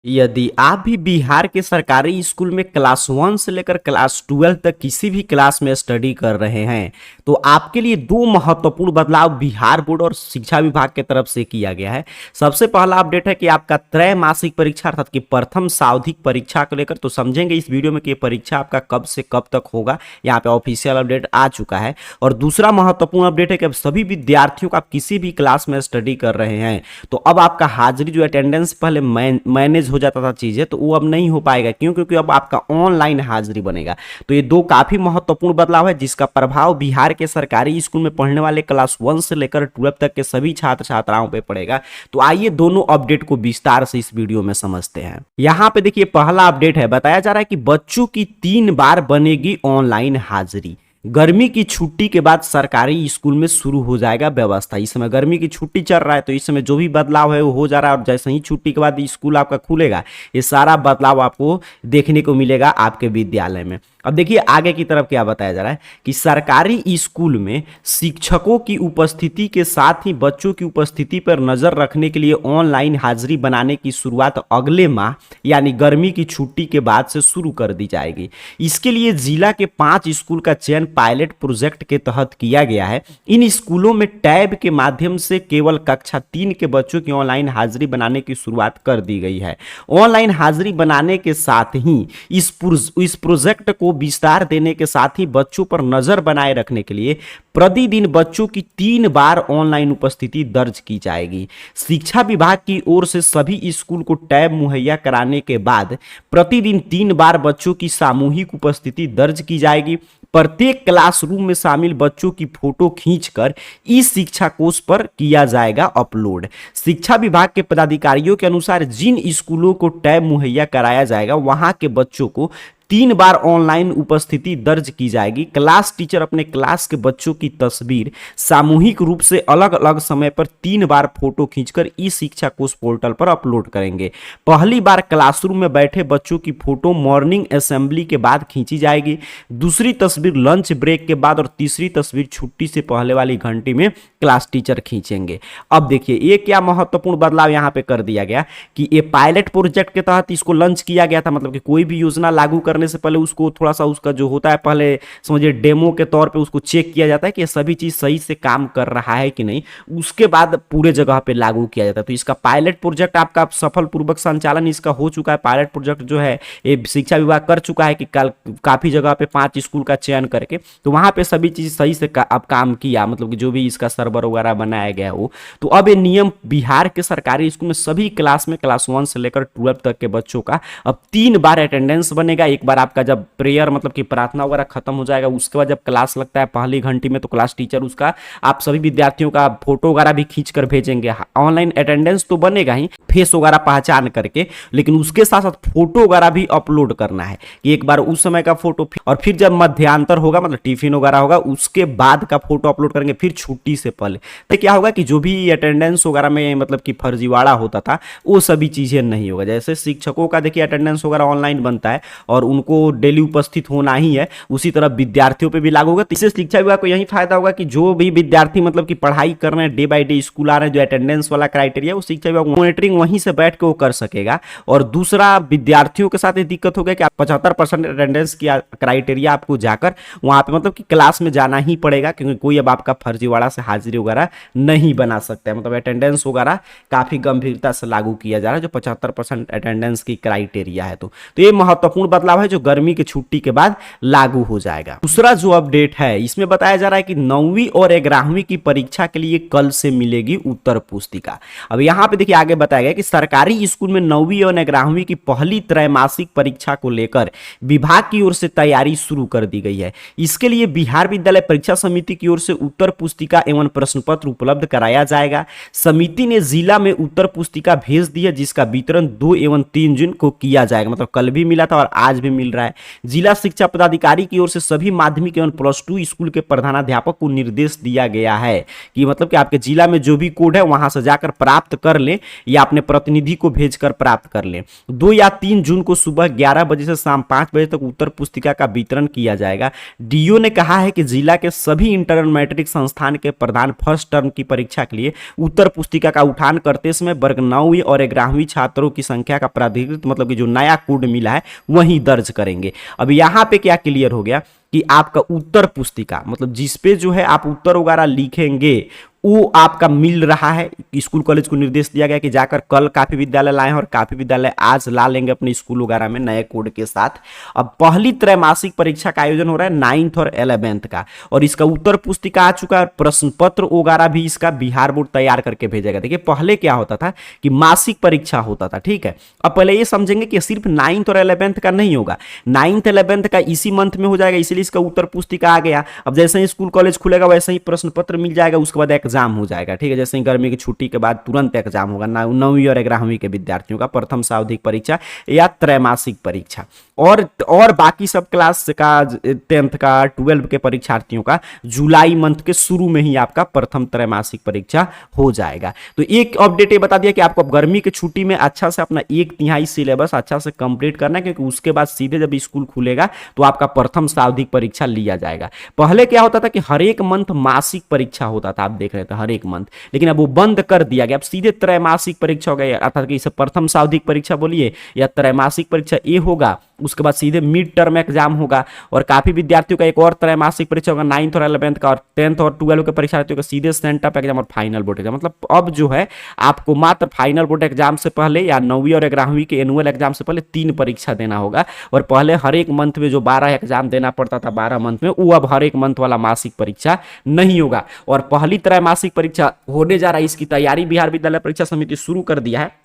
यदि आप भी बिहार के सरकारी स्कूल में क्लास 1 से लेकर क्लास 12 तक किसी भी क्लास में स्टडी कर रहे हैं तो आपके लिए दो महत्वपूर्ण बदलाव बिहार बोर्ड और शिक्षा विभाग की तरफ से किया गया है। सबसे पहला अपडेट है कि आपका त्रैमासिक परीक्षा अर्थात कि प्रथम सावधिक परीक्षा को लेकर तो समझेंगे इस वीडियो में कि परीक्षा आपका कब से कब तक होगा। यहाँ पे ऑफिशियल अपडेट आ चुका है। और दूसरा महत्वपूर्ण अपडेट है कि अब सभी विद्यार्थियों का किसी भी क्लास में स्टडी कर रहे हैं तो अब आपका हाजिरी जो अटेंडेंस पहले मैनेज हो जाता था चीजें तो वो अब नहीं हो पाएगा। क्यों? क्योंकि अब आपका ऑनलाइन हाजिरी बनेगा। तो ये दो काफी महत्वपूर्ण बदलाव है जिसका प्रभाव बिहार के सरकारी स्कूल में पढ़ने वाले क्लास 1 से लेकर 12 तक के सभी छात्र छात्राओं पे पड़ेगा। तो आइए दोनों अपडेट को विस्तार से इस वीडियो में समझते हैं। यहाँ पे देखिए पहला अपडेट है, बताया जा रहा है कि बच्चों की 3 बार बनेगी ऑनलाइन हाजिरी। गर्मी की छुट्टी के बाद सरकारी स्कूल में शुरू हो जाएगा व्यवस्था। इस समय गर्मी की छुट्टी चल रहा है तो इस समय जो भी बदलाव है वो हो जा रहा है और जैसे ही छुट्टी के बाद स्कूल आपका खुलेगा ये सारा बदलाव आपको देखने को मिलेगा आपके विद्यालय में। अब देखिए आगे की तरफ क्या बताया जा रहा है कि सरकारी स्कूल में शिक्षकों की उपस्थिति के साथ ही बच्चों की उपस्थिति पर नजर रखने के लिए ऑनलाइन हाजिरी बनाने की शुरुआत अगले माह यानी गर्मी की छुट्टी के बाद से शुरू कर दी जाएगी। इसके लिए जिला के 5 स्कूल का चयन पायलट प्रोजेक्ट के तहत किया गया है। इन स्कूलों में टैब के माध्यम से केवल कक्षा 3 के बच्चों की ऑनलाइन हाजिरी बनाने की शुरुआत कर दी गई है। ऑनलाइन हाजिरी बनाने के साथ ही इस प्रोजेक्ट को विस्तार देने के साथ ही बच्चों पर नजर बनाए रखने के लिए प्रतिदिन बच्चों की 3 बार ऑनलाइन उपस्थिति दर्ज की जाएगी। शिक्षा विभाग की ओर से सभी स्कूल को टैब मुहैया कराने के बाद प्रतिदिन 3 बार बच्चों की सामूहिक उपस्थिति दर्ज की जाएगी। प्रत्येक क्लासरूम में शामिल बच्चों की फोटो खींचकर इस शिक्षा कोष पर किया जाएगा अपलोड। शिक्षा विभाग के पदाधिकारियों के अनुसार जिन स्कूलों को टैब मुहैया कराया जाएगा वहां के बच्चों को 3 बार ऑनलाइन उपस्थिति दर्ज की जाएगी। क्लास टीचर अपने क्लास के बच्चों की तस्वीर सामूहिक रूप से अलग अलग समय पर 3 बार फोटो खींचकर ई शिक्षा कोष पोर्टल पर अपलोड करेंगे। पहली बार क्लासरूम में बैठे बच्चों की फोटो मॉर्निंग असेंबली के बाद खींची जाएगी, दूसरी तस्वीर लंच ब्रेक के बाद और तीसरी तस्वीर छुट्टी से पहले वाली घंटी में क्लास टीचर खींचेंगे। अब देखिए ये क्या महत्वपूर्ण बदलाव यहाँ पे कर दिया गया कि ये पायलट प्रोजेक्ट के तहत इसको लॉन्च किया गया था। मतलब कि कोई भी योजना लागू करने से पहले उसको थोड़ा सा उसका जो होता है पहले समझिए डेमो के तौर पे उसको चेक किया जाता है कि ये सभी चीज सही से काम कर रहा है कि नहीं, उसके बाद पूरे जगह पे लागू किया जाता है। तो इसका पायलट प्रोजेक्ट आपका सफल पूर्वक संचालन इसका हो चुका है। पायलट प्रोजेक्ट जो है ये शिक्षा विभाग कर चुका है कि काफी जगह पे 5 स्कूल का चयन करके तो वहां पे सभी चीज सही से अब काम किया, मतलब कि जो भी इसका सर्वर वगैरह बनाया गया हो। तो अब ये नियम बिहार के सरकारी स्कूल में सभी क्लास में क्लास 1 से लेकर 12 तक के बच्चों का अब 3 बार अटेंडेंस बनेगा। एक बार आपका जब प्रेयर मतलब कि प्रार्थना वगैरह खत्म हो जाएगा उसके बाद जब क्लास लगता है पहली घंटी में तो क्लास टीचर उसका आप सभी विद्यार्थियों का फोटो वगैरह भी खींच कर भेजेंगे। ऑनलाइन अटेंडेंस तो बनेगा ही फेस वगैरह पहचान करके, लेकिन उसके साथ साथ फोटो वगैरह भी अपलोड करना है कि एक बार उस समय का फोटो और फिर जब मध्यांतर होगा मतलब टिफिन वगैरह होगा उसके बाद का फोटो अपलोड करेंगे फिर छुट्टी से पहले। तो क्या होगा कि जो भी अटेंडेंस वगैरह में मतलब कि फर्जीवाड़ा होता था वो सभी चीजें नहीं होगा। जैसे शिक्षकों का देखिए अटेंडेंस वगैरह ऑनलाइन बनता है और उनको डेली उपस्थित होना ही है, उसी तरह विद्यार्थियों पे भी लागू होगा। तो इससे शिक्षा विभाग को यही फायदा होगा कि जो भी विद्यार्थी मतलब कि पढ़ाई कर रहे हैं डे बाय डे स्कूल आ रहे हैं जो अटेंडेंस वाला क्राइटेरिया वो शिक्षा विभाग मॉनिटरिंग वहीं से बैठ के वो कर सकेगा। और दूसरा विद्यार्थियों के साथ ये दिक्कत हो गया कि 75% अटेंडेंस की क्राइटेरिया आपको जाकर वहां पे मतलब कि क्लास में जाना ही पड़ेगा क्योंकि कोई अब आपका फर्जीवाड़ा से हाजिरी वगैरह नहीं बना सकता है। मतलब अटेंडेंस वगैरह काफी गंभीरता से लागू किया जा रहा है जो 75% अटेंडेंस की क्राइटेरिया है। तो ये महत्वपूर्ण बदलाव है जो गर्मी की छुट्टी के बाद लागू हो जाएगा। दूसरा जो अपडेट है इसमें बताया जा रहा है कि 9वीं और 11वीं की परीक्षा के लिए कल से मिलेगी उत्तर पुस्तिका। अब यहां पे देखिए आगे बताया गया कि सरकारी स्कूल में 9वीं और 11वीं की पहली त्रैमासिक परीक्षा को लेकर विभाग की ओर से तैयारी शुरू कर दी गई है। इसके लिए बिहार विद्यालय परीक्षा समिति की ओर से उत्तर पुस्तिका एवं प्रश्न पत्र उपलब्ध कराया जाएगा। समिति ने जिला में उत्तर पुस्तिका भेज दी है जिसका वितरण 2 एवं 3 जून को किया जाएगा। मतलब कल भी मिला था और आज भी मिल रहा है। जिला शिक्षा पदाधिकारी की ओर से सभी माध्यमिक एवं +2 स्कूल के प्रधानाध्यापक को निर्देश दिया गया है कि मतलब कि आपके जिला में जो भी कोड है वहां से जाकर प्राप्त कर लें या अपने प्रतिनिधि को भेजकर प्राप्त कर लें। 2 या 3 जून को सुबह 11 बजे से शाम 5 बजे तक उत्तर पुस्तिका का वितरण किया जाएगा। डीओ ने कहा है कि जिला के सभी इंटर मैट्रिक संस्थान के प्रधान फर्स्ट टर्म की परीक्षा के लिए उत्तर पुस्तिका का उठान करते समय वर्ग 9वीं और 11वीं छात्रों की संख्या का प्राधिकृत मतलब कि जो नया कोड मिला है वही दर्ज करेंगे। अब यहां पे क्या क्लियर हो गया कि आपका उत्तर पुस्तिका मतलब जिसपे जो है आप उत्तर वगैरह लिखेंगे वो आपका मिल रहा है। स्कूल कॉलेज को निर्देश दिया गया कि जाकर कल काफी विद्यालय लाएं और काफी विद्यालय आज ला लेंगे अपने स्कूल वगैरह में नए कोड के साथ। अब पहली त्रैमासिक परीक्षा का आयोजन हो रहा है 9th और 11th का, और इसका उत्तर पुस्तिका आ चुका है। प्रश्न पत्र वगैरह भी इसका बिहार बोर्ड तैयार करके भेजेगा। देखिए पहले क्या होता था कि मासिक परीक्षा होता था, ठीक है। अब पहले ये समझेंगे कि सिर्फ 9th और 11th का नहीं होगा, 9th 11th का इसी मंथ में हो जाएगा, इसलिए इसका उत्तर पुस्तिका आ गया। अब जैसे ही स्कूल कॉलेज खुलेगा वैसे ही प्रश्न पत्र मिल जाएगा, उसके बाद एग्जाम हो जाएगा, ठीक है। जैसे ही गर्मी की छुट्टी के बाद तुरंत एग्जाम होगा 9वीं और 11वीं के विद्यार्थियों का प्रथम सावधिक परीक्षा या त्रैमासिक परीक्षा, और बाकी सब क्लास का 10th का 12 के परीक्षार्थियों का जुलाई मंथ के शुरू में ही आपका प्रथम त्रैमासिक परीक्षा हो जाएगा। तो एक अपडेट ये बता दिया कि आपको गर्मी की छुट्टी में अच्छा से अपना 1/3 सिलेबस अच्छा से कंप्लीट करना है, क्योंकि उसके बाद सीधे जब स्कूल खुलेगा तो आपका प्रथम सावधिक परीक्षा लिया जाएगा। पहले क्या होता था कि हर एक मंथ मासिक परीक्षा होता था, आप देख रहे थे हर एक मंथ, लेकिन अब वो बंद कर दिया गया। अब सीधे त्रैमासिक परीक्षा हो गई, अर्थात कि इसे प्रथम सावधिक परीक्षा बोलिए या त्रैमासिक परीक्षा ये होगा। उसके बाद सीधे मिड टर्म एग्जाम होगा, और काफी विद्यार्थियों का एक और त्रैमासिक परीक्षा होगा 9th और 11th का, और 10th और 12 के परीक्षार्थियों का सीधे सेंटअप एग्जाम और फाइनल बोर्ड एग्जाम। मतलब अब जो है आपको मात्र फाइनल बोर्ड एग्जाम से पहले या 9वीं और 11वीं के एनुअल एग्जाम से पहले 3 परीक्षा देना होगा, और पहले हर एक मंथ में जो 12 एग्जाम देना पड़ता था 12 मंथ में, वो अब हर एक मंथ वाला मासिक परीक्षा नहीं होगा। और पहली त्रैमासिक परीक्षा होने जा रहा है, इसकी तैयारी बिहार विद्यालय परीक्षा समिति शुरू कर दिया है।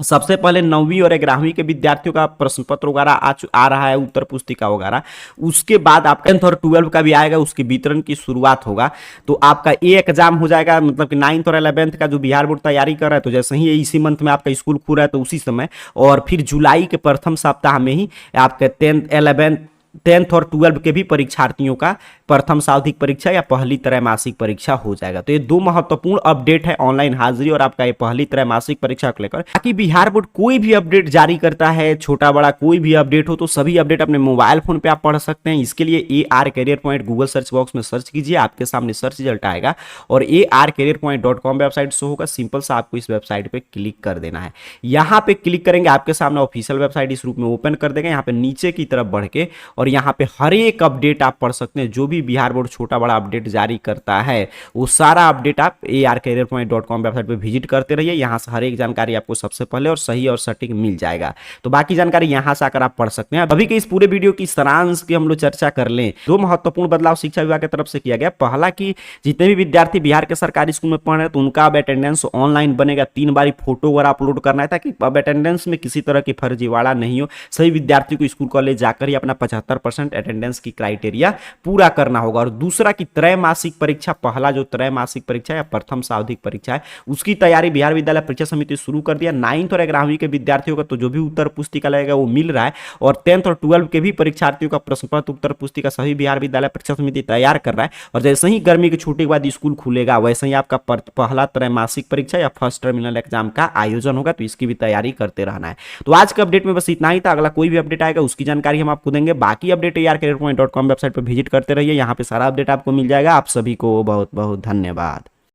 सबसे पहले 9वीं और 11वीं के विद्यार्थियों का प्रश्न पत्र वगैरह आ रहा है, उत्तर पुस्तिका वगैरह। उसके बाद आप 10th और 12 का भी आएगा, उसके वितरण की शुरुआत होगा। तो आपका ये एग्जाम हो जाएगा, मतलब कि 9th और 11th का जो बिहार बोर्ड तैयारी कर रहा है, तो जैसे ही इसी मंथ में आपका स्कूल खुल रहा है तो उसी समय, और फिर जुलाई के प्रथम सप्ताह में ही आपके 10th और 12 के भी परीक्षार्थियों का प्रथम सावधिक परीक्षा या पहली त्रैमासिक परीक्षा हो जाएगा। तो ये 2 महत्वपूर्ण अपडेट है ऑनलाइन हाजिरी और आपका ये पहली त्रैमासिक परीक्षा को लेकर। ताकि बिहार बोर्ड कोई भी अपडेट जारी करता है, छोटा बड़ा कोई भी अपडेट हो, तो सभी अपडेट अपने मोबाइल फोन पे आप पढ़ सकते हैं। इसके लिए AR career point Google search box में सर्च कीजिए, आपके सामने सर्च रिजल्ट आएगा और arcareerpoint.com वेबसाइट शो होगा। सिंपल सा आपको इस वेबसाइट पे क्लिक कर देना है। यहाँ पे क्लिक करेंगे, आपके सामने ऑफिशियल वेबसाइट इस रूप में ओपन कर देगा। यहाँ पे नीचे की तरफ बढ़ के और यहाँ पे हर एक अपडेट आप पढ़ सकते हैं। जो भी बिहार बोर्ड छोटा बड़ा अपडेट जारी करता है वो सारा अपडेट आप arcareerpoint.com वेबसाइट पे विजिट करते रहिए। यहाँ से हर एक जानकारी आपको सबसे पहले और सही और सटीक मिल जाएगा। तो बाकी जानकारी यहाँ से आकर आप पढ़ सकते हैं। अभी के इस पूरे वीडियो की सारांश की हम लोग चर्चा कर लें। 2 महत्वपूर्ण बदलाव शिक्षा विभाग की तरफ से किया गया। पहला कि जितने भी विद्यार्थी बिहार के सरकारी स्कूल में पढ़ रहे हैं तो उनका अब अटेंडेंस ऑनलाइन बनेगा। 3 बारी फोटो वगैरह अपलोड करना है ताकि अब अटेंडेंस में किसी तरह की फर्जीवाड़ा नहीं हो। सही विद्यार्थी को स्कूल कॉलेज जाकर ही अपना 75% अटेंडेंस की क्राइटेरिया पूरा करना होगा। और दूसरा कि त्रैमासिक परीक्षा, पहला जो त्रैमासिक परीक्षा या प्रथम सावधिक परीक्षा है उसकी तैयारी बिहार विद्यालय परीक्षा समिति शुरू कर दिया। 9th और 11वीं के विद्यार्थियों का तो जो भी उत्तर पुस्तिका लगेगा वो मिल रहा है, और 10th और 12 के भी परीक्षार्थियों का प्रश्न पत्र उत्तर पुस्तिका सभी बिहार विद्यालय परीक्षा समिति तैयार कर रहा है। और जैसे ही गर्मी की छुट्टी के बाद स्कूल खुलेगा वैसे ही आपका पहला त्रैमासिक परीक्षा या फर्स्ट टर्मिनल एग्जाम का आयोजन होगा। तो इसकी भी तैयारी करते रहना है। तो आज के अपडेट में बस इतना ही था। अगला कोई भी अपडेट आएगा उसकी जानकारी हम आपको देंगे। बाकी अपडेट arcareerpoint.com वेबसाइट पर विजिट करते रहिए, यहाँ पे सारा अपडेट आपको मिल जाएगा। आप सभी को बहुत बहुत धन्यवाद।